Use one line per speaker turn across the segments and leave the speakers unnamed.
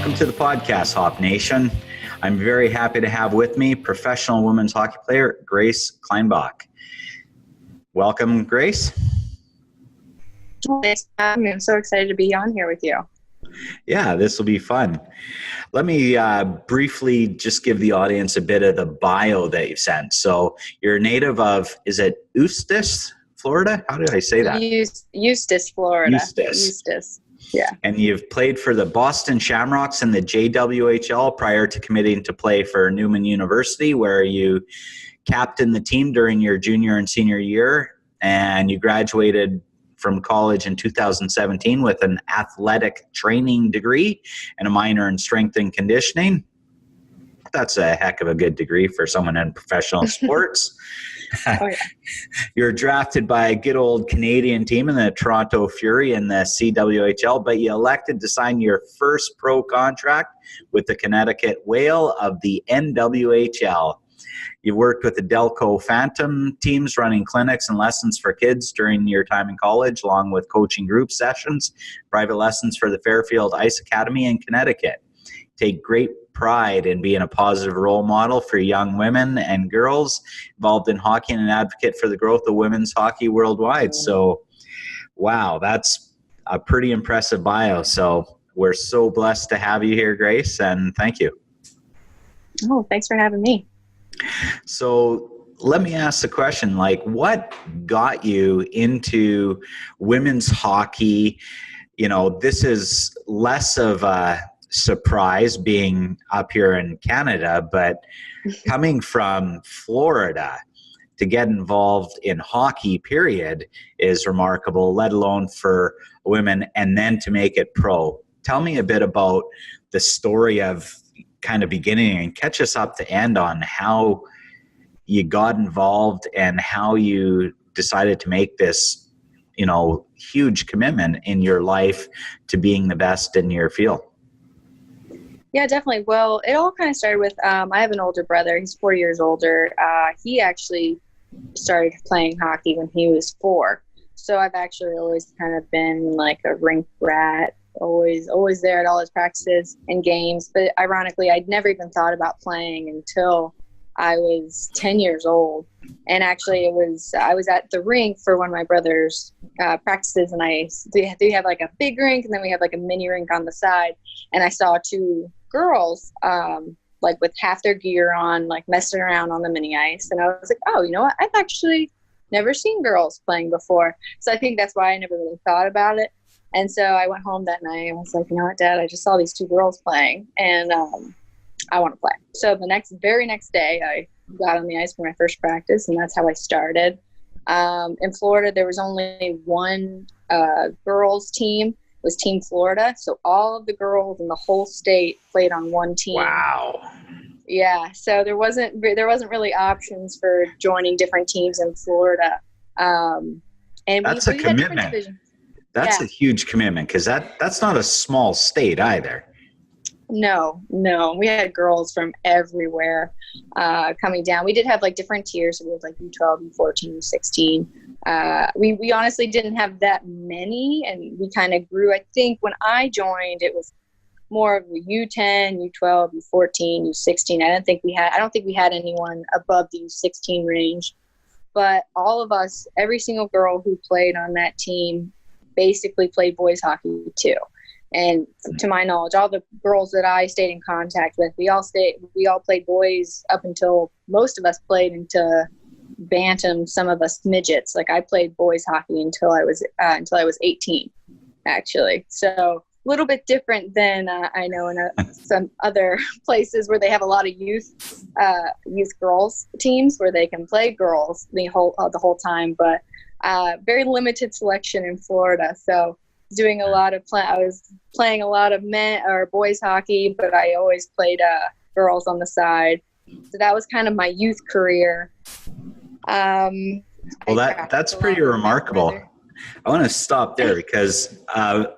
Welcome to the podcast, Hop Nation. I'm very happy to have with me professional women's hockey player, Grace Klienbach. Welcome, Grace.
Thanks for having me. I'm so excited to be on here with you.
Yeah, this will be fun. Let me briefly just give the audience a bit of the bio that you've sent. So you're a native of, is it Eustis, Florida? How did I say that?
Eustis, Florida.
Eustis.
Yeah.
And you've played for the Boston Shamrocks and the JWHL prior to committing to play for Neumann University, where you captained the team during your junior and senior year, and you graduated from college in 2017 with an athletic training degree and a minor in strength and conditioning. That's a heck of a good degree for someone in professional sports.
Oh, yeah.
You're drafted by a good old Canadian team in the Toronto Fury in the CWHL, but you elected to sign your first pro contract with the Connecticut Whale of the NWHL. You've worked with the Delco Phantoms teams running clinics and lessons for kids during your time in college, along with coaching group sessions, private lessons for the Fairfield Ice Academy in Connecticut. Take great pride in being a positive role model for young women and girls involved in hockey and an advocate for the growth of women's hockey worldwide. So, wow, that's a pretty impressive bio. So we're so blessed to have you here, Grace, and thank you.
Oh, thanks for having me.
So let me ask the question, like, what got you into women's hockey? You know, this is less of a surprise being up here in Canada, but coming from Florida to get involved in hockey, period, is remarkable, let alone for women, and then to make it pro. Tell me a bit about the story of kind of beginning and catch us up to end on how you got involved and how you decided to make this, you know, huge commitment in your life to being the best in your field.
Yeah, definitely. Well, it all kind of started with, I have an older brother. He's 4 years older. He actually started playing hockey when he was 4. So I've actually always kind of been like a rink rat, always there at all his practices and games. But ironically, I'd never even thought about playing until I was 10 years old. And actually I was at the rink for one of my brother's practices, and they have like a big rink and then we have like a mini rink on the side. And I saw 2 girls, like with half their gear on, like messing around on the mini ice. And I was like, oh, you know what? I've actually never seen girls playing before. So I think that's why I never really thought about it. And so I went home that night and was like, you know what, Dad, I just saw these 2 girls playing and I want to play. So the very next day I got on the ice for my first practice, and that's how I started. In Florida, there was only one girls team. It was Team Florida. So all of the girls in the whole state played on one team.
Wow.
Yeah. So there wasn't really options for joining different teams in Florida. And
that's a commitment. That's a huge commitment, because that's not a small state either.
No. We had girls from everywhere coming down. We did have like different tiers. So we had like U12, U14, U16. We honestly didn't have that many, and we kind of grew. I think when I joined, it was more of a U10, U12, U14, U16. I don't think we had anyone above the U16 range. But all of us, every single girl who played on that team, basically played boys hockey too. And to my knowledge, all the girls that I stayed in contact with, we all played boys up until most of us played into bantam, some of us midgets. Like I played boys hockey until I was 18, actually. So a little bit different than I know in some other places where they have a lot of youth girls teams where they can play girls the whole time, but very limited selection in Florida. So doing a lot of I was playing a lot of men or boys hockey, but I always played girls on the side. So that was kind of my youth career. Well,
that's pretty remarkable. I want to stop there because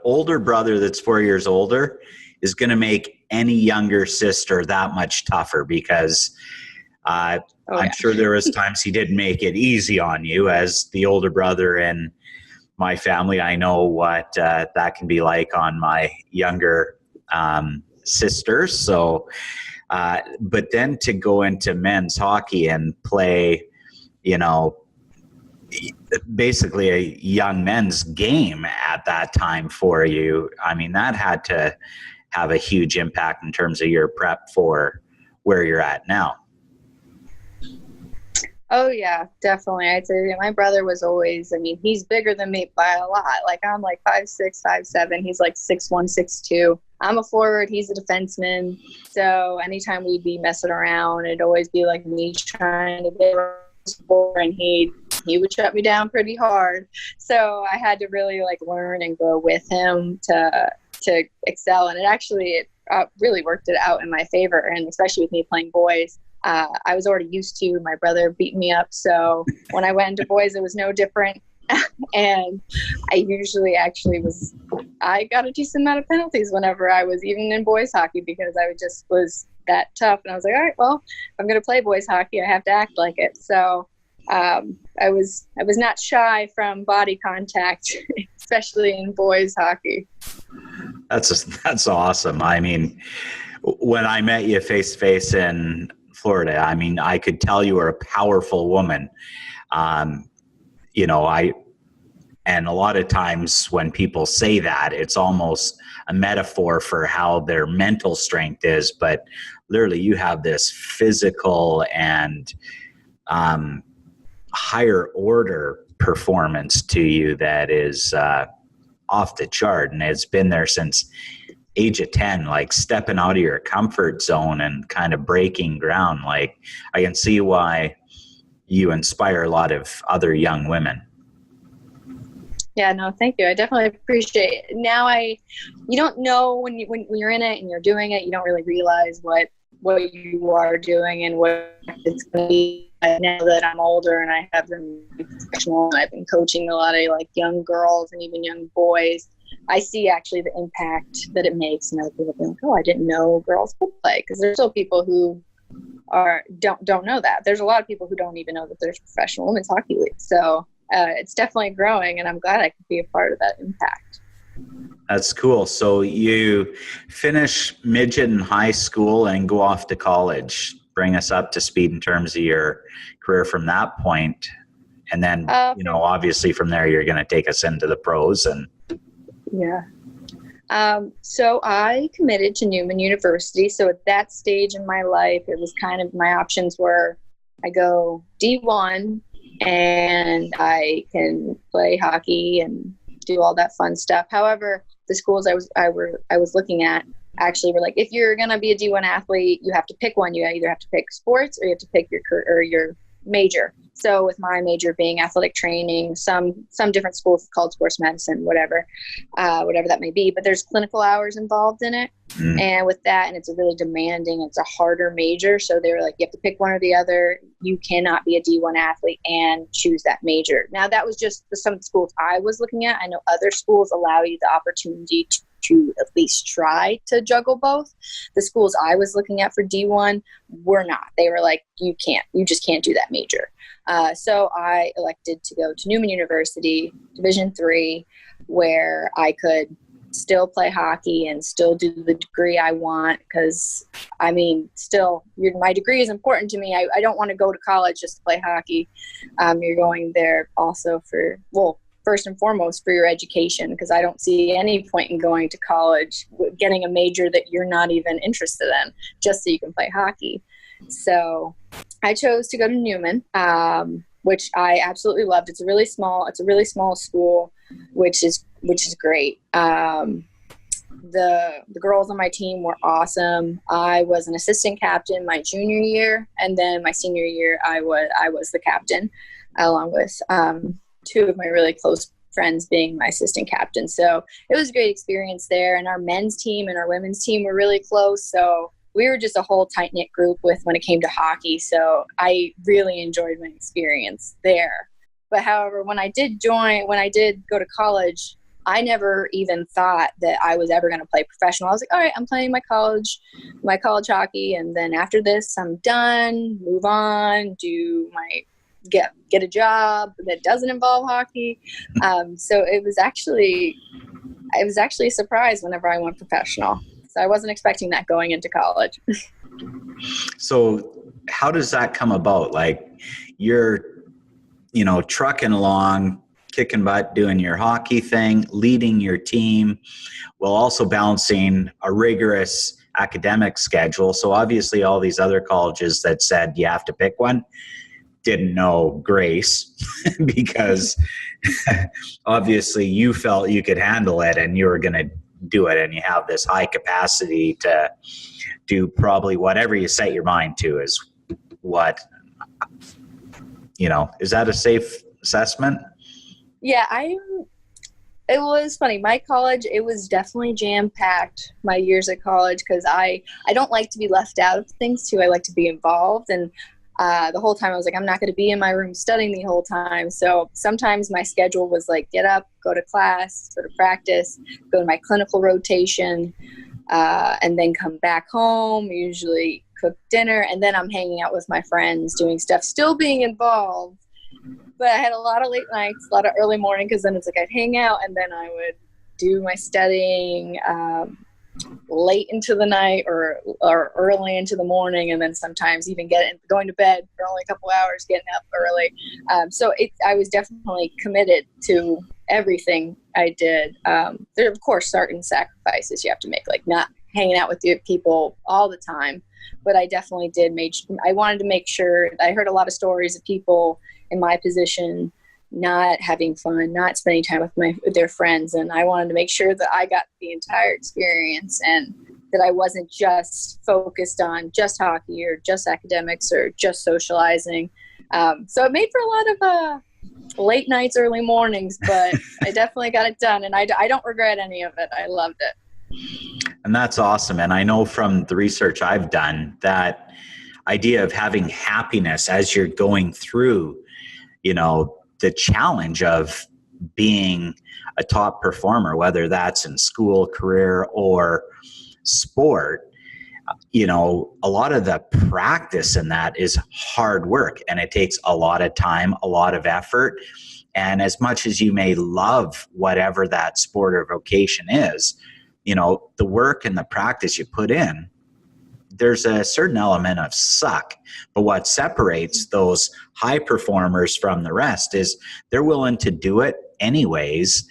older brother that's 4 years older is going to make any younger sister that much tougher, because I'm sure there was times he didn't make it easy on you as the older brother in my family. I know what that can be like on my younger sisters. So, but then to go into men's hockey and play, basically a young men's game at that time for you, I mean, that had to have a huge impact in terms of your prep for where you're at now.
Oh yeah, definitely. I'd say my brother was always, he's bigger than me by a lot. Like I'm like 5'6", 5'7". He's like 6'1", 6'2". I'm a forward. He's a defenseman. So anytime we'd be messing around, it'd always be like me trying to get and he would shut me down pretty hard. So I had to really like learn and grow with him to excel. And it really worked it out in my favor. And especially with me playing boys, I was already used to my brother beating me up. So when I went into boys, it was no different. And I usually I got a decent amount of penalties whenever I was even in boys hockey, because I was that tough. And I was like, all right, well, if I'm going to play boys hockey, I have to act like it. So I was not shy from body contact, especially in boys hockey.
That's awesome. I mean, when I met you face to face in Florida, I mean, I could tell you were a powerful woman. And a lot of times when people say that, it's almost a metaphor for how their mental strength is, but literally you have this physical and higher order performance to you that is off the chart, and it's been there since age of 10, like stepping out of your comfort zone and kind of breaking ground. Like I can see why you inspire a lot of other young women.
Yeah, no, thank you. I definitely appreciate it. Now you don't know when you're in it and you're doing it, you don't really realize what you are doing and what it's going to be. Now that I'm older and I have been professional, I've been coaching a lot of like young girls and even young boys. I see actually the impact that it makes, and other people think, oh, I didn't know girls could play, because there's still people who don't know that. There's a lot of people who don't even know that there's professional women's hockey leagues. So it's definitely growing, and I'm glad I could be a part of that impact.
That's cool. So you finish midget in high school and go off to college. Bring us up to speed in terms of your career from that point. And then, obviously from there, you're going to take us into the pros. And
yeah. So I committed to Neumann University. So at that stage in my life, it was kind of, my options were, I go D1 and I can play hockey and do all that fun stuff. However, the schools I was looking at actually were like, if you're going to be a D1 athlete, you have to pick one. You either have to pick sports or you have to pick your career or your major. So with my major being athletic training, some different schools called sports medicine, whatever that may be, but there's clinical hours involved in it. And with that, and it's a really demanding, it's a harder major. So they were like, you have to pick one or the other. You cannot be a D1 athlete and choose that major. Now that was just some of the schools I was looking at. I know other schools allow you the opportunity to at least try to juggle both. The schools I was looking at for D1 were not. They were like, you just can't do that major. So I elected to go to Neumann University, Division III, where I could still play hockey and still do the degree I want. Because, I mean, still, my degree is important to me. I don't want to go to college just to play hockey. You're going there also first and foremost for your education, because I don't see any point in going to college, getting a major that you're not even interested in, just so you can play hockey. So I chose to go to Neumann, which I absolutely loved. It's a really small school, which is great. The girls on my team were awesome. I was an assistant captain my junior year, and then my senior year I was the captain, along with two of my really close friends being my assistant captain. So it was a great experience there. And our men's team and our women's team were really close. So we were just a whole tight-knit group when it came to hockey. So I really enjoyed my experience there. But however, when I did go to college, I never even thought that I was ever going to play professional. I was like, all right, I'm playing my college hockey. And then after this, I'm done, move on, get a job that doesn't involve hockey. So it was actually a surprise whenever I went professional. So I wasn't expecting that going into college.
So how does that come about? Like you're, trucking along, kicking butt, doing your hockey thing, leading your team, while also balancing a rigorous academic schedule. So obviously all these other colleges that said you have to pick one didn't know grace because obviously you felt you could handle it and you were going to do it, and you have this high capacity to do probably whatever you set your mind to is what, is that a safe assessment?
Yeah, it was funny. My college, it was definitely jam-packed, my years at college, because I don't like to be left out of things too. I like to be involved, and the whole time I was like, I'm not going to be in my room studying the whole time. So sometimes my schedule was like, get up, go to class, go to practice, go to my clinical rotation, and then come back home, usually cook dinner, and then I'm hanging out with my friends, doing stuff, still being involved. But I had a lot of late nights, a lot of early morning, because then it's like I'd hang out and then I would do my studying late into the night or early into the morning, and then sometimes even going to bed for only a couple hours, getting up early. So I was definitely committed to everything I did. There are, of course, certain sacrifices you have to make, like not hanging out with your people all the time. But I definitely did I wanted to make sure. I heard a lot of stories of people in my position not having fun, not spending time with their friends, and I wanted to make sure that I got the entire experience and that I wasn't just focused on just hockey or just academics or just socializing. So it made for a lot of late nights, early mornings, but I definitely got it done, and I don't regret any of it. I loved it.
And that's awesome. And I know from the research I've done that idea of having happiness as you're going through, the challenge of being a top performer, whether that's in school, career, or sport, a lot of the practice in that is hard work, and it takes a lot of time, a lot of effort. And as much as you may love whatever that sport or vocation is, the work and the practice you put in, there's a certain element of suck. But what separates those high performers from the rest is they're willing to do it anyways.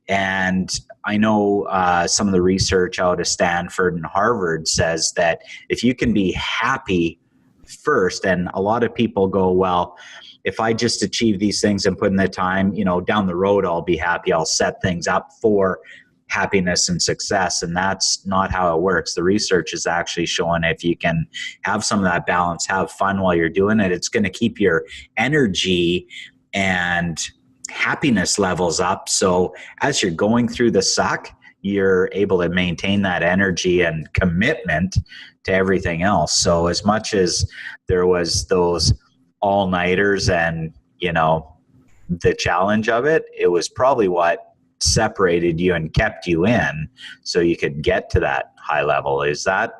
And I know some of the research out of Stanford and Harvard says that if you can be happy first, and a lot of people go, well, if I just achieve these things and put in the time, down the road, I'll be happy. I'll set things up for happiness and success. And that's not how it works. The research is actually showing if you can have some of that balance, have fun while you're doing it, it's going to keep your energy and happiness levels up. So as you're going through the suck, you're able to maintain that energy and commitment to everything else. So as much as there was those all-nighters and, the challenge of it, it was probably what separated you and kept you in so you could get to that high level. Is that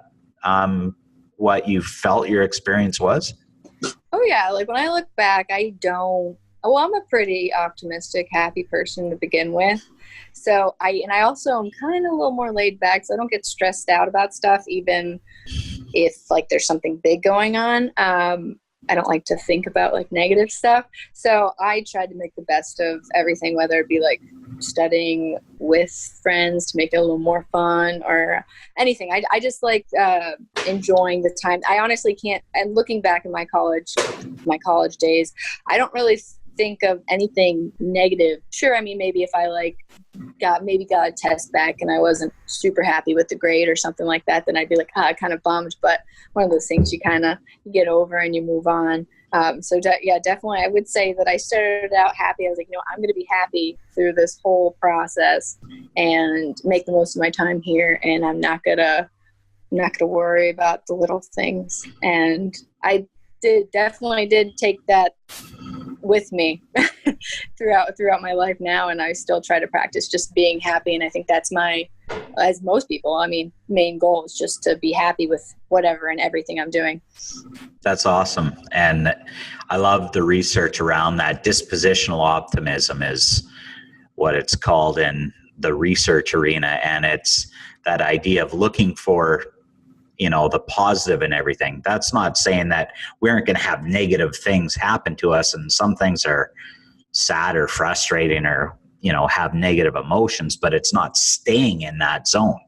what you felt your experience was?
Oh yeah, like when I look back, I'm a pretty optimistic, happy person to begin with. So I also am kind of a little more laid back, so I don't get stressed out about stuff, even if like there's something big going on. I don't like to think about like negative stuff. So I tried to make the best of everything, whether it be like studying with friends to make it a little more fun or anything. I just like enjoying the time. I honestly can't, and looking back in my college days, I don't really think of anything negative. Sure, I mean, maybe if I like got a test back and I wasn't super happy with the grade or something like that, then I'd be like, kind of bummed. But one of those things you kind of get over and you move on. Definitely, I would say that I started out happy. I was like, I'm going to be happy through this whole process and make the most of my time here. And I'm not gonna worry about the little things. And I definitely did take that with me throughout my life now, and I still try to practice just being happy. And I think that's as most people, main goal is just to be happy with whatever and everything I'm doing.
That's awesome. And I love the research around that. Dispositional optimism is what it's called in the research arena, and it's that idea of looking for, the positive in everything. That's not saying that we aren't going to have negative things happen to us, and some things are sad or frustrating or, have negative emotions, but it's not staying in that zone,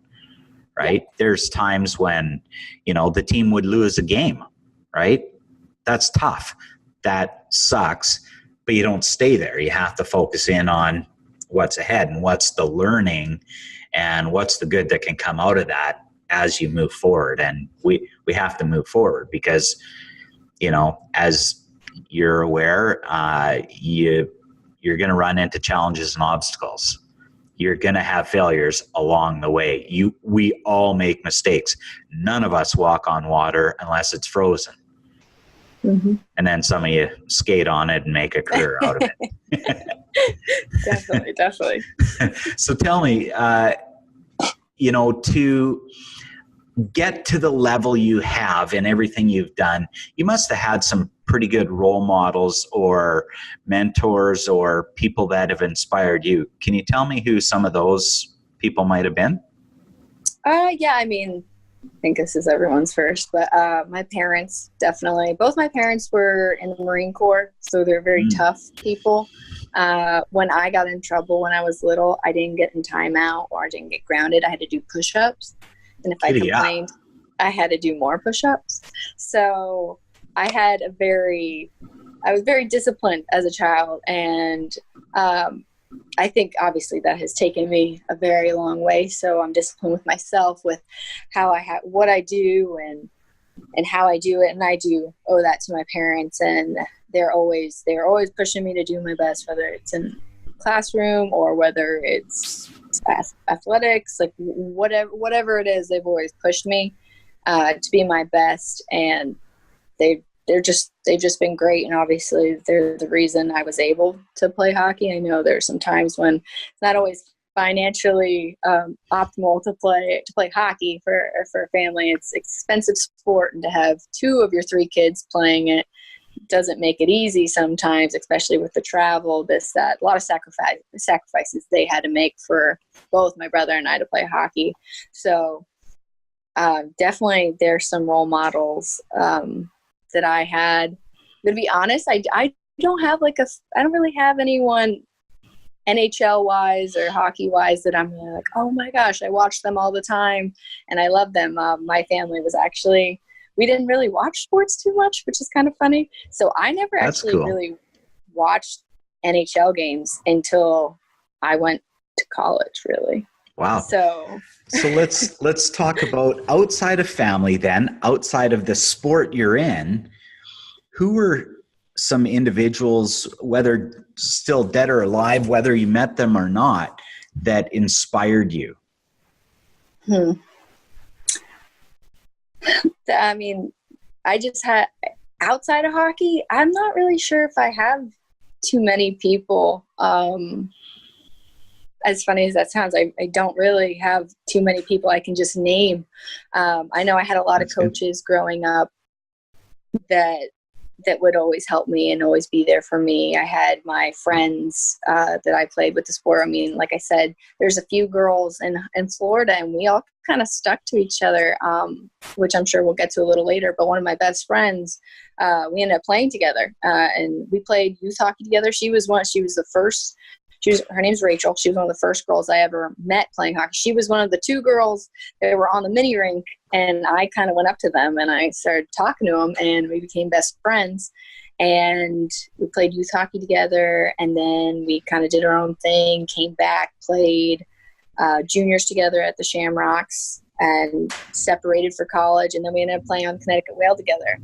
right? Yeah. There's times when, the team would lose a game, right? That's tough. That sucks, but you don't stay there. You have to focus in on what's ahead and what's the learning and what's the good that can come out of that as you move forward. And we have to move forward because, as you're aware, you're going to run into challenges and obstacles. You're going to have failures along the way. We all make mistakes. None of us walk on water unless it's frozen. Mm-hmm. And then some of you skate on it and make a career out of it.
Definitely.
So tell me, to get to the level you have in everything you've done, you must have had some pretty good role models or mentors or people that have inspired you. Can you tell me who some of those people might have been?
Yeah, I think this is everyone's first, but my parents, definitely. Both my parents were in the Marine Corps, so they're very tough people. When I got in trouble when I was little, I didn't get in timeout or I didn't get grounded. I had to do push-ups. And if I complained, I had to do more push-ups. So I was very disciplined as a child. And I think obviously that has taken me a very long way. So I'm disciplined with myself, with what I do and how I do it. And I do owe that to my parents. And they're always pushing me to do my best, whether it's in classroom or whether it's athletics, like whatever it is, they've always pushed me to be my best. And they've just been great. And obviously they're the reason I was able to play hockey. I know there's some times when it's not always financially optimal to play hockey for a family. It's an expensive sport, and to have 2 of your 3 kids playing it doesn't make it easy sometimes, especially with the travel, a lot of sacrifices they had to make for both my brother and I to play hockey. So definitely there's some role models that I had. But to be honest, I don't really have anyone NHL wise or hockey wise that I'm like, oh my gosh, I watch them all the time and I love them. My family was actually, we didn't really watch sports too much, which is kind of funny. So I never really watched NHL games until I went to college, really.
Wow. So let's talk about outside of family then, outside of the sport you're in, who were some individuals, whether still dead or alive, whether you met them or not, that inspired you?
I just had, outside of hockey, I'm not really sure if I have too many people. As funny as that sounds, I don't really have too many people I can just name. I know I had a lot of coaches growing up that would always help me and always be there for me. I had my friends that I played with the sport. Like I said, there's a few girls in Florida, and we all kind of stuck to each other, which I'm sure we'll get to a little later. But one of my best friends, we ended up playing together, and we played youth hockey together. Her name's Rachel. She was one of the first girls I ever met playing hockey. She was one of the 2 girls that were on the mini rink, and I kind of went up to them and I started talking to them, and we became best friends. And we played youth hockey together, and then we kind of did our own thing, came back, played juniors together at the Shamrocks, and separated for college, and then we ended up playing on Connecticut Whale together.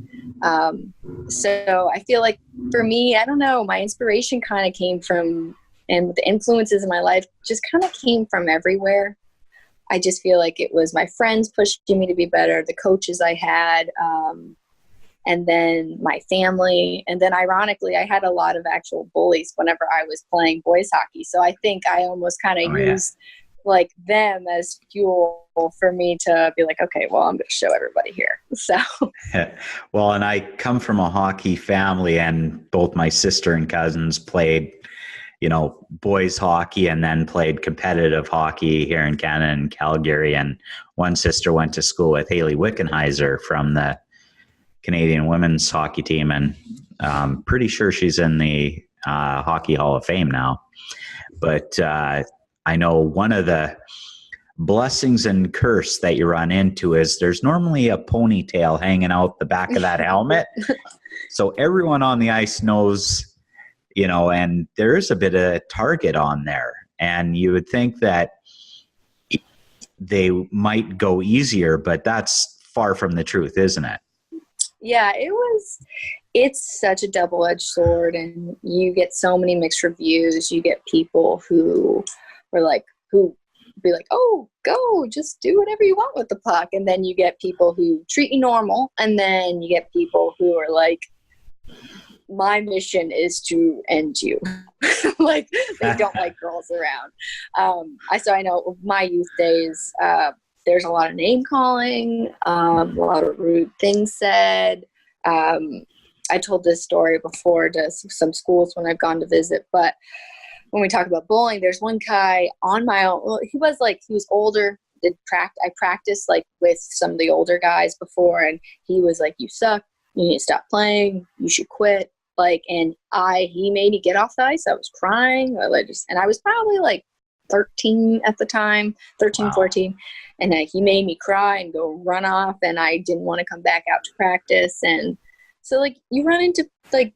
So I feel like for me, I don't know, my inspiration kind of came from, and the influences in my life just kind of came from everywhere. I just feel like it was my friends pushing me to be better, the coaches I had, and then my family. And then ironically, I had a lot of actual bullies whenever I was playing boys hockey. So I think I almost kind of used like them as fuel for me to be like, okay, well, I'm going to show everybody here. So,
well, and I come from a hockey family, and both my sister and cousins played. boys hockey and then played competitive hockey here in Canada and Calgary. And one sister went to school with Haley Wickenheiser from the Canadian women's hockey team. And pretty sure she's in the Hockey Hall of Fame now. But I know one of the blessings and curse that you run into is there's normally a ponytail hanging out the back of that helmet. So everyone on the ice knows, and there is a bit of target on there. And you would think that they might go easier, but that's far from the truth, isn't it?
Yeah, it's such a double-edged sword, and you get so many mixed reviews. You get people who be like, oh, go, just do whatever you want with the puck. And then you get people who treat you normal. And then you get people who are like, my mission is to end you. Like, they don't like girls around. I know my youth days, there's a lot of name calling, a lot of rude things said. I told this story before to some schools when I've gone to visit, but when we talk about bullying, there's one guy on my own. Well, he was older. I practiced like with some of the older guys before, and he was like, "You suck. You need to stop playing. You should quit." He made me get off the ice. I was crying. And I was probably like 13 at the time, 13, wow. 14. And he made me cry and go run off. And I didn't want to come back out to practice. And so like you run into like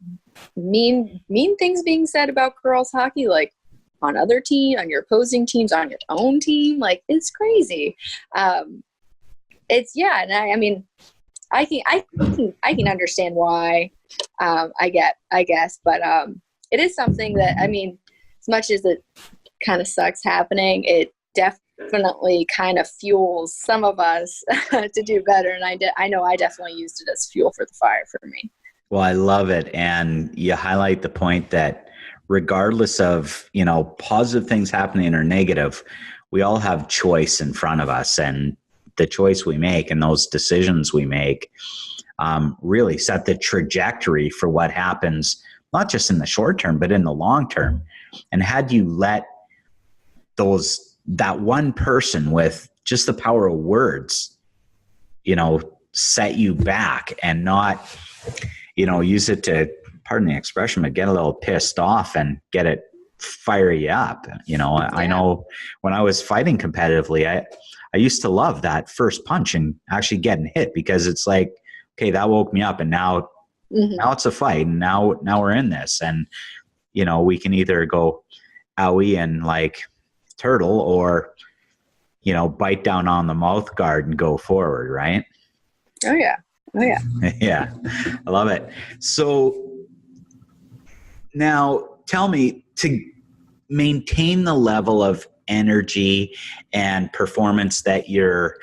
mean things being said about girls hockey, like on other teams, on your opposing teams, on your own team. Like, it's crazy. And I can understand why, I guess, but it is something that, as much as it kind of sucks happening, it definitely kind of fuels some of us to do better. And I know I definitely used it as fuel for the fire for me.
Well, I love it. And you highlight the point that regardless of, positive things happening or negative, we all have choice in front of us, and the choice we make and those decisions we make really set the trajectory for what happens, not just in the short term, but in the long term. And had you let that one person with just the power of words, set you back and not, use it to, pardon the expression, but get a little pissed off and get it fire you up. Yeah. I know when I was fighting competitively, I used to love that first punch and actually getting hit, because it's like, okay, that woke me up, and now it's a fight, and now we're in this, and we can either go owie and like turtle, or bite down on the mouth guard and go forward, right?
Oh yeah.
Yeah, I love it. So now tell me, to maintain the level of energy and performance that you're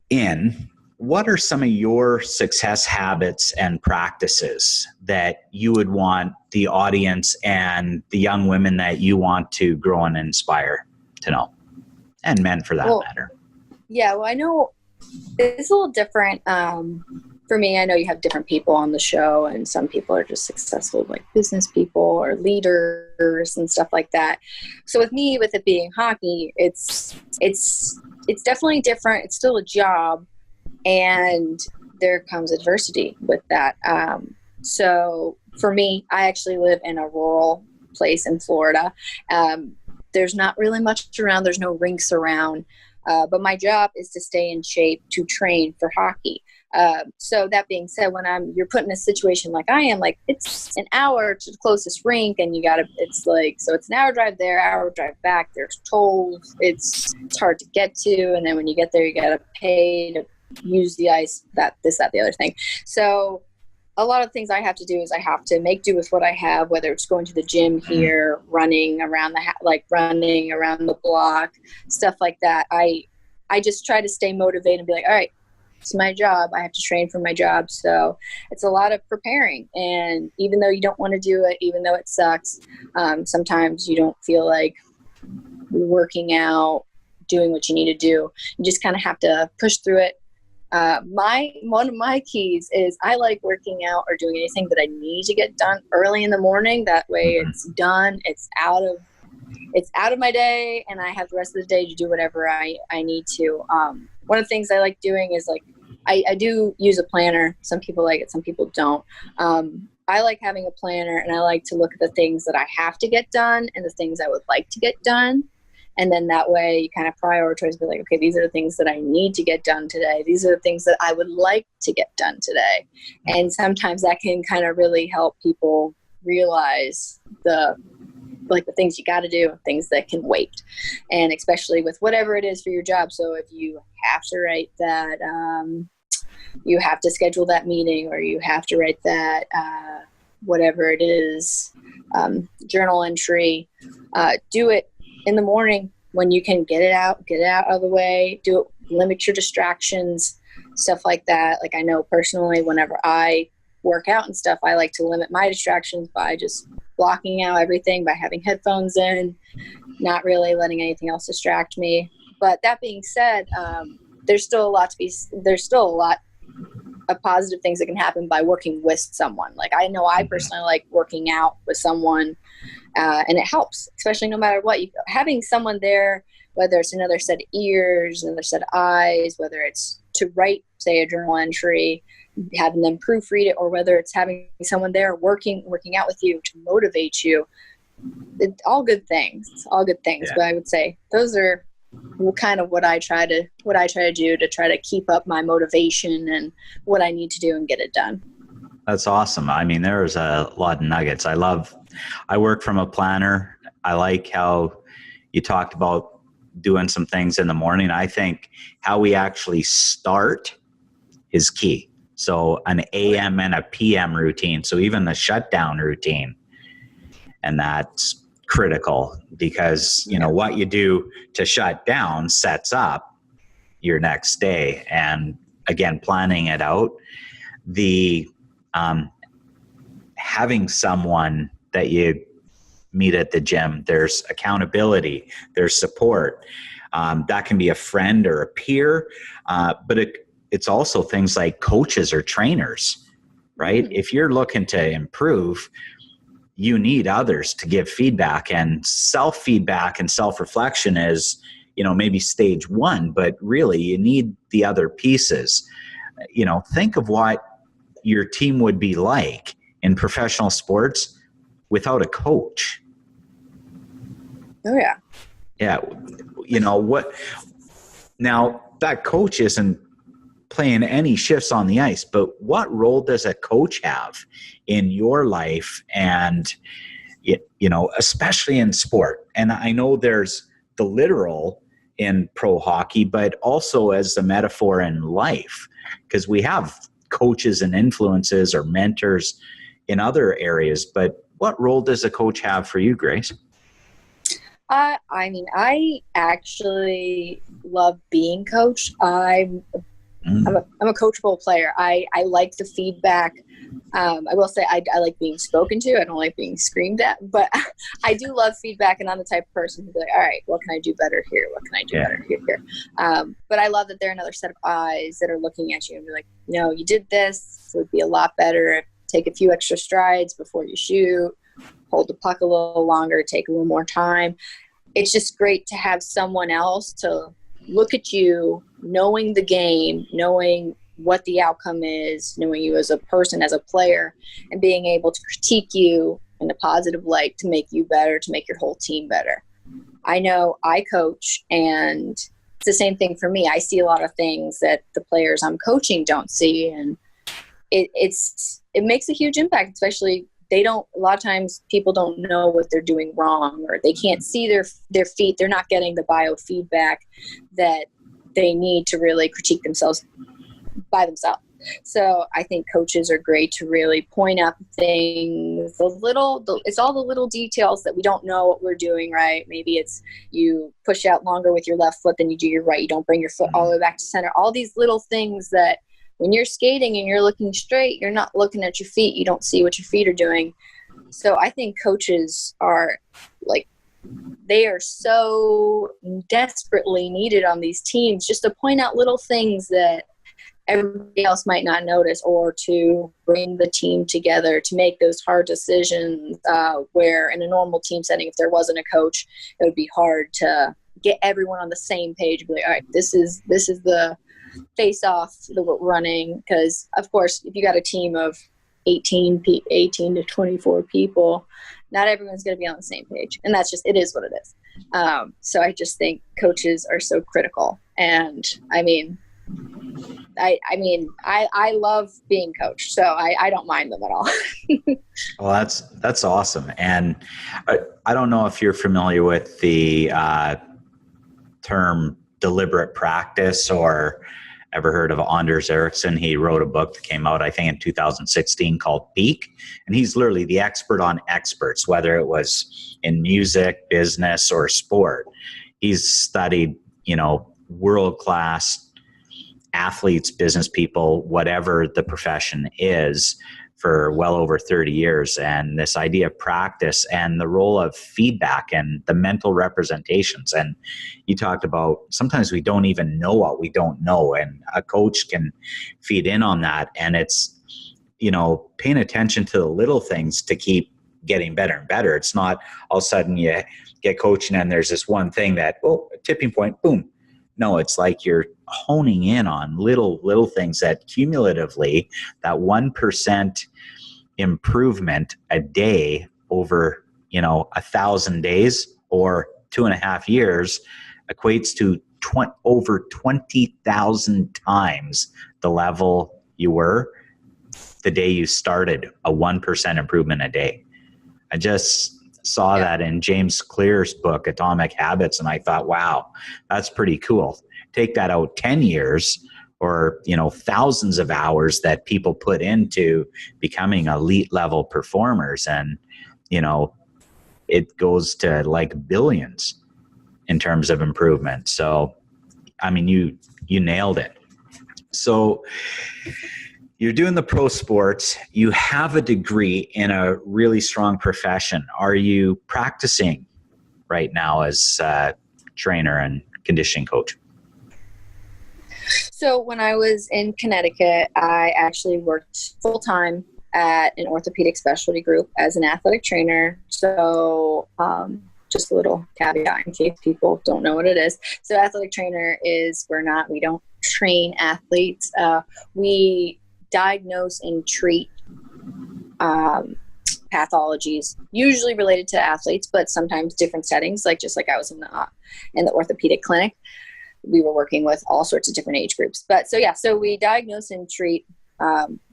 in, what are some of your success habits and practices that you would want the audience and the young women that you want to grow and inspire to know, and men for that matter?
Yeah, well, I know it's a little different. For me, I know you have different people on the show, and some people are just successful, like business people or leaders and stuff like that. So with me, with it being hockey, it's definitely different. It's still a job, and there comes adversity with that. So for me, I actually live in a rural place in Florida. There's not really much around. There's no rinks around. But my job is to stay in shape to train for hockey. So that being said, when you're put in a situation like I am, like it's an hour to the closest rink, and it's an hour drive there, hour drive back. There's tolls. It's hard to get to. And then when you get there, you got to pay to use the ice, the other thing. So a lot of things I have to do is I have to make do with what I have, whether it's going to the gym here, running around running around the block, stuff like that. I just try to stay motivated and be like, all right, it's my job. I have to train for my job. So it's a lot of preparing. And even though you don't want to do it, even though it sucks, sometimes you don't feel like working out, doing what you need to do. You just kind of have to push through it. One of my keys is I like working out or doing anything that I need to get done early in the morning. That way it's done. It's out of my day, and I have the rest of the day to do whatever I need to. One of the things I like doing is like, I do use a planner. Some people like it, some people don't. I like having a planner, and I like to look at the things that I have to get done and the things I would like to get done. And then that way you kind of prioritize, be like, okay, these are the things that I need to get done today. These are the things that I would like to get done today. And sometimes that can kind of really help people realize the things you got to do, things that can wait. And especially with whatever it is for your job. So if you have to write that, you have to schedule that meeting, or you have to write that, whatever it is, journal entry, do it in the morning when you can get it out of the way. Do it, limit your distractions, stuff like that. Like, I know personally, whenever I work out and stuff, I like to limit my distractions by just blocking out everything, by having headphones in, not really letting anything else distract me. But that being said, there's still a lot of positive things that can happen by working with someone. Like, I know I personally like working out with someone, and it helps, especially no matter what. Having someone there, whether it's another set of ears, another set of eyes, whether it's to write, say, a journal entry, having them proofread it, or whether it's having someone there working out with you to motivate you. It's all good things. Yeah. But I would say those are kind of what I try to do to try to keep up my motivation and what I need to do and get it done.
That's awesome. I mean, there's a lot of nuggets. I work from a planner. I like how you talked about doing some things in the morning. I think how we actually start is key. So an AM and a PM routine. So even the shutdown routine. And that's critical, because, you know, what you do to shut down sets up your next day. And again, planning it out, having someone that you meet at the gym, there's accountability, there's support. That can be a friend or a peer, but it's also things like coaches or trainers, right? If you're looking to improve, you need others to give feedback, and self-feedback and self-reflection is, you know, maybe stage one, but really you need the other pieces. You know, think of what your team would be like in professional sports without a coach.
Oh yeah.
Yeah. You know what? Now that coach isn't playing any shifts on the ice, but what role does a coach have in your life? And, you know, especially in sport. And I know there's the literal in pro hockey, but also as a metaphor in life, because we have coaches and influences or mentors in other areas. But what role does a coach have for you, Grace?
I mean, I actually love being coached. I'm a coachable player. I like the feedback. I will say I like being spoken to. I don't like being screamed at, but I do love feedback, and I'm the type of person who's like, all right, what can I do better here? What can I do better here? But I love that there are another set of eyes that are looking at you and be like, no, you did this. It would be a lot better. Take a few extra strides before you shoot. Hold the puck a little longer. Take a little more time. It's just great to have someone else to look at you, knowing the game, knowing what the outcome is, knowing you as a person, as a player, and being able to critique you in a positive light to make you better, to make your whole team better. I know I coach, and it's the same thing for me. I see a lot of things that the players I'm coaching don't see, and it makes a huge impact, especially a lot of times people don't know what they're doing wrong, or they can't see their feet. They're not getting the biofeedback that they need to really critique themselves by themselves. So I think coaches are great to really point out things, it's all the little details that we don't know what we're doing right. Maybe it's you push out longer with your left foot than you do your right. You don't bring your foot all the way back to center. All these little things that when you're skating and you're looking straight, you're not looking at your feet. You don't see what your feet are doing. So I think coaches are they are so desperately needed on these teams, just to point out little things that everybody else might not notice, or to bring the team together to make those hard decisions, where in a normal team setting, if there wasn't a coach, it would be hard to get everyone on the same page and be like, all right, this is the face off that we're running. Because of course, if you got a team of 18 to 24 people, not everyone's going to be on the same page, and that's just, it is what it is. So I just think coaches are so critical. And I mean, I love being coached, so I don't mind them at all.
Well, that's awesome. And I don't know if you're familiar with the term deliberate practice, or ever heard of Anders Ericsson. He wrote a book that came out, I think, in 2016 called Peak. And he's literally the expert on experts, whether it was in music, business, or sport. He's studied, world-class athletes, business people, whatever the profession is, for well over 30 years. And this idea of practice and the role of feedback and the mental representations. And you talked about sometimes we don't even know what we don't know, and a coach can feed in on that. And it's, paying attention to the little things to keep getting better and better. It's not all of a sudden you get coaching and there's this one thing that, a tipping point, boom. No, it's like you're honing in on little things that cumulatively, that 1% improvement a day over, 1,000 days or 2.5 years equates to over 20,000 times the level you were the day you started a 1% improvement a day. I just saw that in James Clear's book, Atomic Habits, and I thought, wow, that's pretty cool. Take that out 10 years or, thousands of hours that people put into becoming elite level performers. And, it goes to like billions in terms of improvement. So, I mean, you nailed it. So you're doing the pro sports, you have a degree in a really strong profession. Are you practicing right now as a trainer and conditioning coach?
So when I was in Connecticut, I actually worked full-time at an orthopedic specialty group as an athletic trainer. So just a little caveat in case people don't know what it is. So athletic trainer is, we don't train athletes. We diagnose and treat pathologies, usually related to athletes, but sometimes different settings, just like I was in the orthopedic clinic. We were working with all sorts of different age groups. But so we diagnose and treat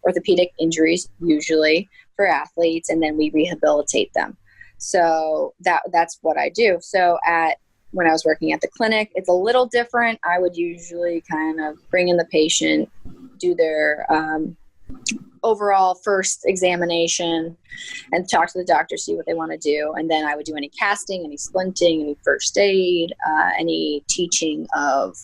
orthopedic injuries, usually for athletes, and then we rehabilitate them. So that's what I do. So when I was working at the clinic, it's a little different. I would usually kind of bring in the patient, do their overall first examination, and talk to the doctor, see what they want to do. And then I would do any casting, any splinting, any first aid, any teaching of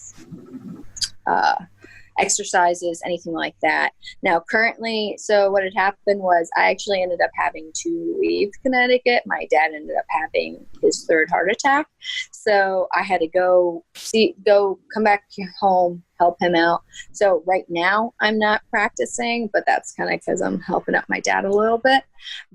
exercises, anything like that. Now, currently, so what had happened was I actually ended up having to leave Connecticut. My dad ended up having his third heart attack. So I had to come back home, help him out. So right now I'm not practicing, but that's kind of because I'm helping out my dad a little bit.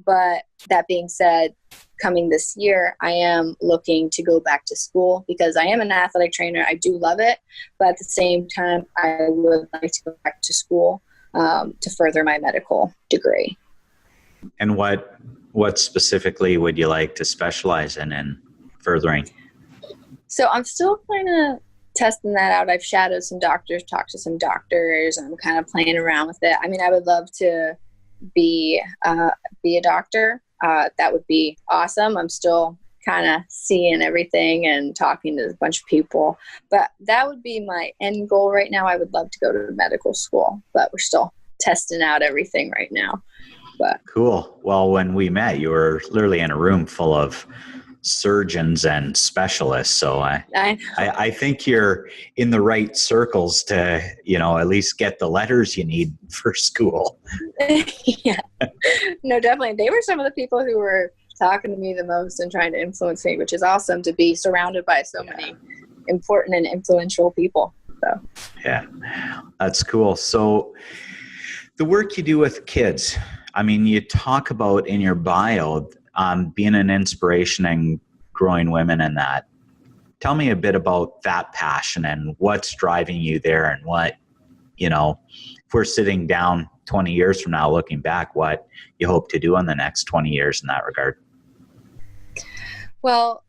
But that being said, coming this year, I am looking to go back to school because I am an athletic trainer. I do love it. But at the same time, I would like to go back to school to further my medical degree.
And what specifically would you like to specialize in furthering?
So I'm still kind of testing that out. I've shadowed some doctors, talked to some doctors, and I'm kind of playing around with it. I mean, I would love to be a doctor. That would be awesome. I'm still kind of seeing everything and talking to a bunch of people, but that would be my end goal right now. I would love to go to medical school, but we're still testing out everything right now. But
cool. Well, when we met, you were literally in a room full of surgeons and specialists. So I think you're in the right circles to, at least get the letters you need for school.
Yeah, no, definitely. They were some of the people who were talking to me the most and trying to influence me, which is awesome to be surrounded by so many important and influential people. So
yeah, that's cool. So the work you do with kids, I mean, you talk about in your bio being an inspiration and growing women in that. Tell me a bit about that passion and what's driving you there, and what, if we're sitting down 20 years from now looking back, what you hope to do in the next 20 years in that regard.
Well,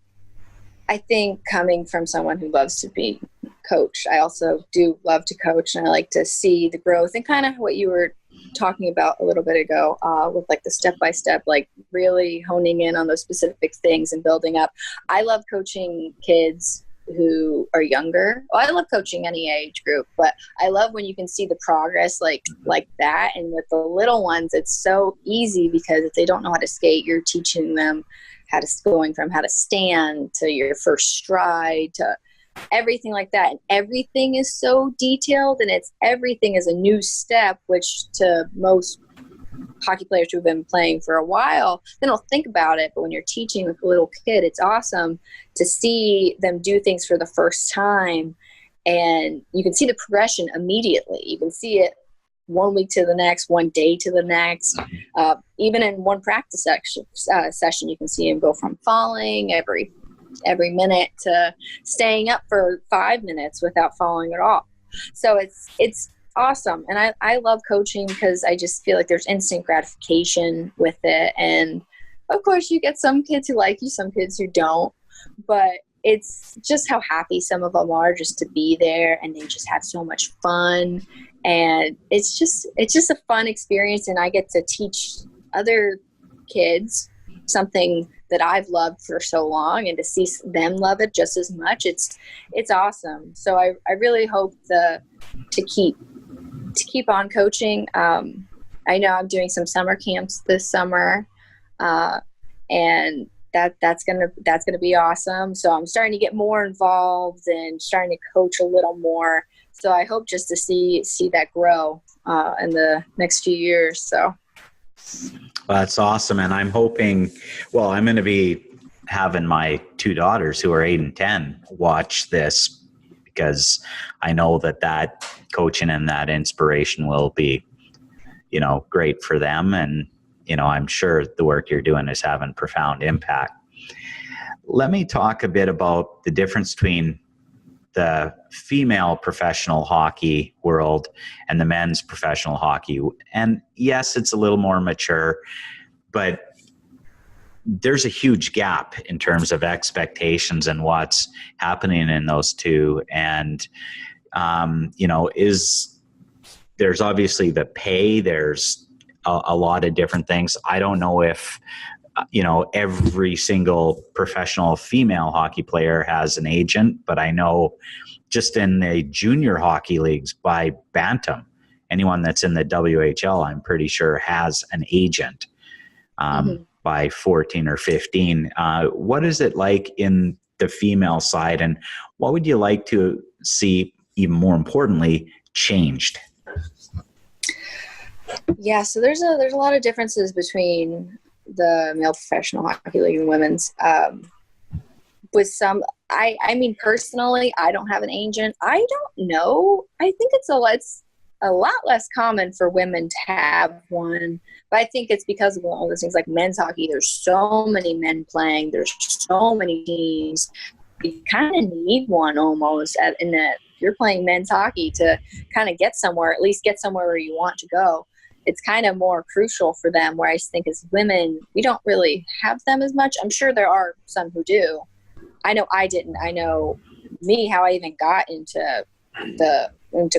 I think coming from someone who loves to be coached, I also do love to coach, and I like to see the growth and kind of what you were talking about a little bit ago with like the step-by-step, like really honing in on those specific things and building up. I love coaching kids who are younger. Well, I love coaching any age group, but I love when you can see the progress like that. And with the little ones, it's so easy because if they don't know how to skate, you're teaching them going from how to stand to your first stride to everything like that. And everything is so detailed, and everything is a new step, which to most hockey players who've been playing for a while, they don't think about it. But when you're teaching with a little kid, it's awesome to see them do things for the first time. And you can see the progression immediately. You can see it 1 week to the next, 1 day to the next. Even in one practice session, you can see him go from falling every minute to staying up for 5 minutes without falling at all. So it's awesome. And I love coaching because I just feel like there's instant gratification with it. And of course you get some kids who like you, some kids who don't, but it's just how happy some of them are just to be there, and they just have so much fun. And it's just a fun experience, and I get to teach other kids something that I've loved for so long, and to see them love it just as much, it's awesome. So I really hope to keep on coaching. I know I'm doing some summer camps this summer, and that's gonna be awesome. So I'm starting to get more involved and starting to coach a little more. So I hope just to see that grow in the next few years. So
well, that's awesome. And I'm hoping, I'm going to be having my 2 daughters who are 8 and 10 watch this, because I know that coaching and that inspiration will be, great for them. And, I'm sure the work you're doing is having profound impact. Let me talk a bit about the difference between the female professional hockey world and the men's professional hockey. And yes, it's a little more mature, but there's a huge gap in terms of expectations and what's happening in those two. And, there's obviously the pay, there's a lot of different things. I don't know if, every single professional female hockey player has an agent, but I know just in the junior hockey leagues by Bantam, anyone that's in the WHL, I'm pretty sure has an agent by 14 or 15. What is it like in the female side, and what would you like to see, even more importantly, changed?
Yeah, so there's a lot of differences between the male professional hockey league and women's. With some, I mean, personally, I don't have an agent. I don't know. I think it's a lot less common for women to have one, but I think it's because of all those things like men's hockey. There's so many men playing. There's so many teams. You kind of need one almost in that. If you're playing men's hockey to kind of get somewhere, at least get somewhere where you want to go. It's kind of more crucial for them, where I think as women, we don't really have them as much. I'm sure there are some who do. I know I didn't. I know me, how I even got into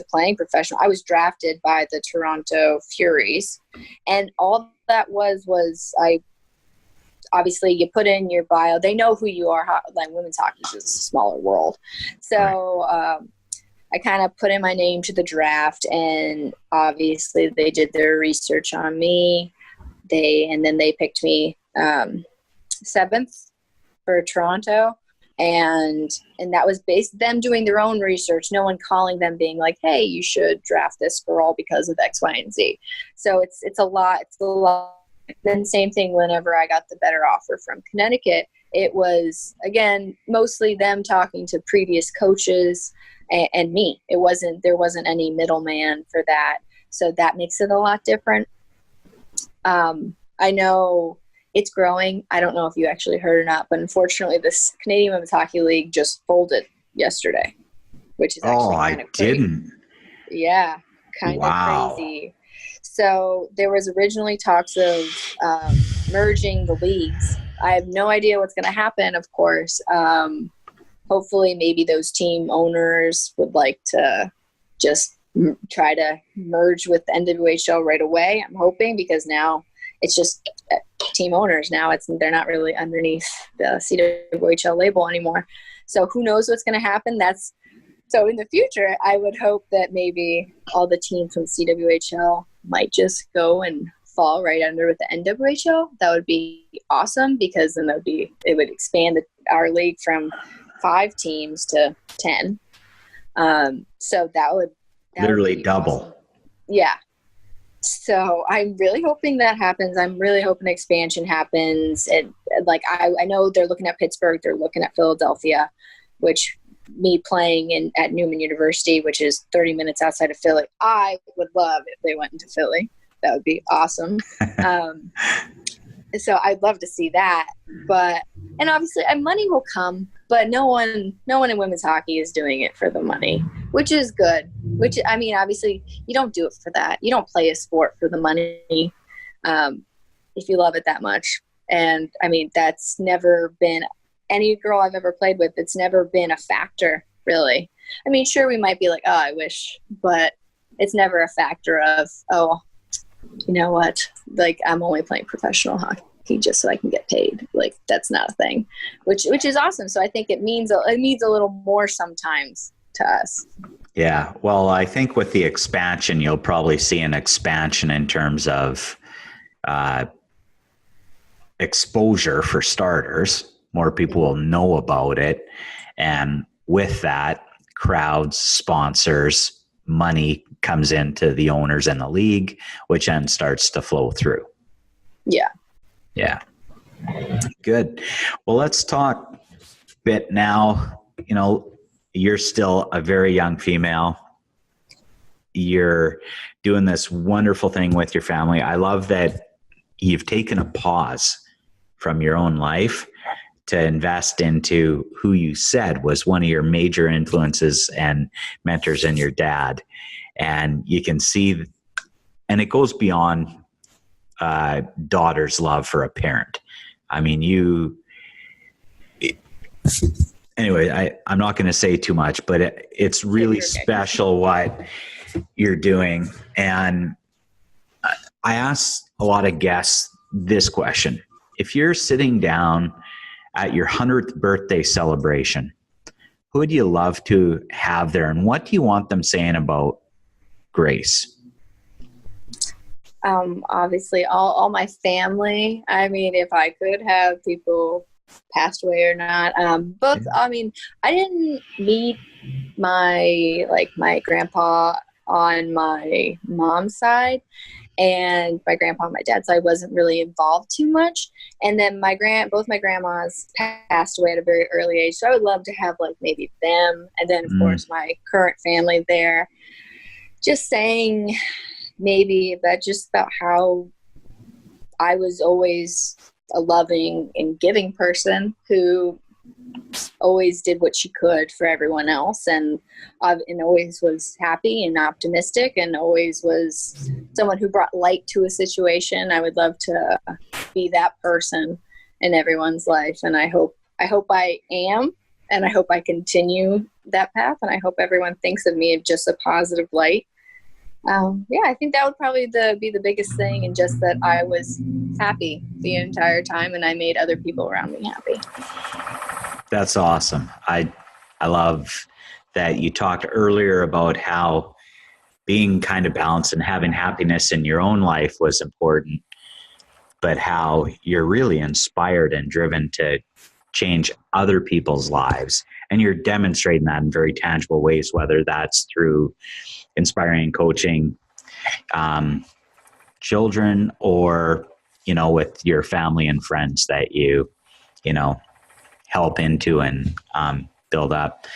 playing professional. I was drafted by the Toronto Furies, and all that was obviously you put in your bio. They know who you are. Like women's hockey is a smaller world. So I kind of put in my name to the draft, and obviously they did their research on me. And then they picked me 7th for Toronto. And that was based them doing their own research. No one calling them being like, hey, you should draft this girl because of X, Y, and Z. So it's a lot. Then same thing whenever I got the better offer from Connecticut. it was, again, mostly them talking to previous coaches and me. There wasn't any middleman for that. So that makes it a lot different. I know it's growing. I don't know if you actually heard or not, but unfortunately this Canadian Women's Hockey League just folded yesterday, which is actually kind of crazy.
Didn't.
Yeah, kind of crazy. So there was originally talks of merging the leagues. I have no idea what's going to happen, of course. Hopefully maybe those team owners would like to just try to merge with the NWHL right away. I'm hoping, because now it's just team owners. Now they're not really underneath the CWHL label anymore. So who knows what's going to happen? So in the future, I would hope that maybe all the teams from CWHL might just go and fall right under with the NWHL. That would be awesome, because then it would expand our league from 5 teams to 10. So that would
literally double.
Awesome. Yeah. So I'm really hoping that happens. I'm really hoping expansion happens. And like I know they're looking at Pittsburgh, they're looking at Philadelphia, which me playing at Neumann University, which is 30 minutes outside of Philly, I would love if they went into Philly. That would be awesome. So I'd love to see that. And obviously money will come, but no one in women's hockey is doing it for the money, which is good. Which, I mean, obviously you don't do it for that. You don't play a sport for the money if you love it that much. And I mean, that's never been any girl I've ever played with. It's never been a factor, really. I mean, sure, we might be like, oh, I wish, but it's never a factor of, oh, you know what? Like, I'm only playing professional hockey just so I can get paid. Like, that's not a thing, which is awesome. So I think it means a little more sometimes to us.
Yeah. Well, I think with the expansion, you'll probably see an expansion in terms of exposure for starters. More people will know about it. And with that, crowds, sponsors, money comes into the owners in the league, which then starts to flow through.
Yeah.
Yeah. Good. Well, let's talk a bit now. You know, you're still a very young female. You're doing this wonderful thing with your family. I love that you've taken a pause from your own life to invest into who you said was one of your major influences and mentors in your dad. And you can see, and it goes beyond daughter's love for a parent. I mean, anyway, I'm not going to say too much, but it's really special what you're doing. And I ask a lot of guests this question. If you're sitting down at your 100th birthday celebration, who would you love to have there, and what do you want them saying about Grace?
Obviously all my family. I mean, if I could have people passed away or not, both. I mean, I didn't meet my grandpa on my mom's side, and my grandpa on my dad's side wasn't really involved too much. And then both my grandmas passed away at a very early age. So I would love to have like maybe them. And then of course my current family there, just saying maybe about how I was always a loving and giving person who always did what she could for everyone else, and always was happy and optimistic, and always was someone who brought light to a situation. I would love to be that person in everyone's life, and I hope I am, and I hope I continue that path, and I hope everyone thinks of me as just a positive light. I think that would probably be the biggest thing, and just that I was happy the entire time and I made other people around me happy.
That's awesome. I love that you talked earlier about how being kind of balanced and having happiness in your own life was important, but how you're really inspired and driven to change other people's lives. And you're demonstrating that in very tangible ways, whether that's through inspiring coaching children, or, with your family and friends that you help into and build up.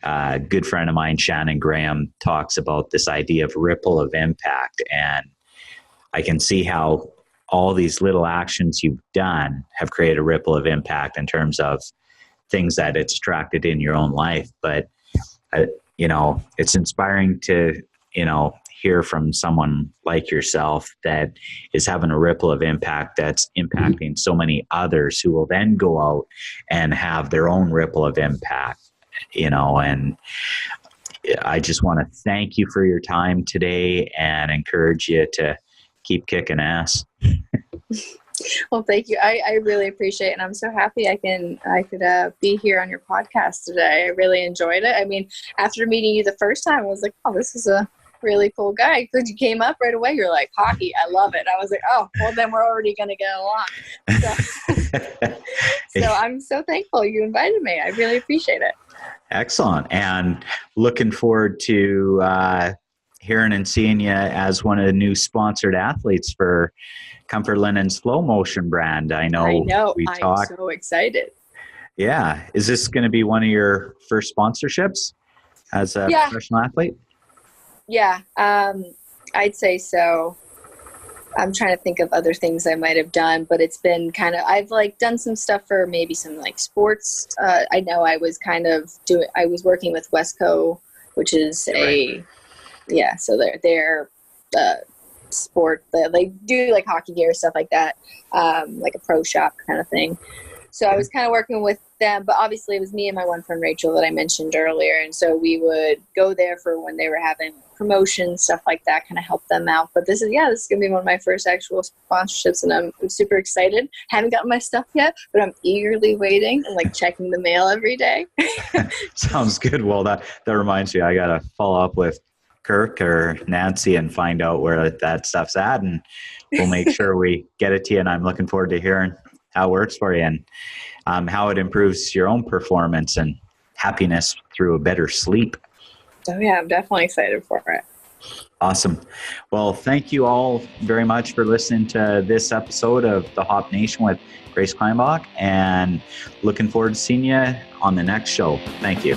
A good friend of mine, Shannon Graham, talks about this idea of ripple of impact. And I can see how all these little actions you've done have created a ripple of impact in terms of things that it's attracted in your own life. But, it's inspiring to, hear from someone like yourself that is having a ripple of impact that's impacting so many others who will then go out and have their own ripple of impact, and I just want to thank you for your time today and encourage you to keep kicking ass.
Well, thank you. I really appreciate it. And I'm so happy I could be here on your podcast today. I really enjoyed it. I mean, after meeting you the first time, I was like, oh, this is a really cool guy. Because you came up right away. You're like, hockey, I love it. I was like, oh, well, then we're already going to get along. So I'm so thankful you invited me. I really appreciate it.
Excellent. And looking forward to hearing and seeing you as one of the new sponsored athletes for Comfort Linen's Flow Motion brand. I know.
I'm so excited.
Yeah. Is this going to be one of your first sponsorships as a professional athlete?
Yeah. I'd say so. I'm trying to think of other things I might have done, but it's been I've done some stuff for maybe some sports. I know I was I was working with Wesco, which is so they're sport, they do hockey gear, stuff like that, like a pro shop kind of thing. So I was kind of working with them, but obviously it was me and my one friend Rachel that I mentioned earlier. And so we would go there for when they were having promotions, stuff like that, kind of help them out. But this is going to be one of my first actual sponsorships, and I'm super excited. Haven't gotten my stuff yet, but I'm eagerly waiting and checking the mail every day.
Sounds good. Well, that reminds me, I got to follow up with Kirk or Nancy and find out where that stuff's at, and we'll make sure we get it to you. And I'm looking forward to hearing how it works for you and how it improves your own performance and happiness through a better sleep.
Oh yeah, I'm definitely excited for it.
Awesome. Well, thank you all very much for listening to this episode of the Hop Nation with Grace Klienbach, and looking forward to seeing you on the next show. Thank you.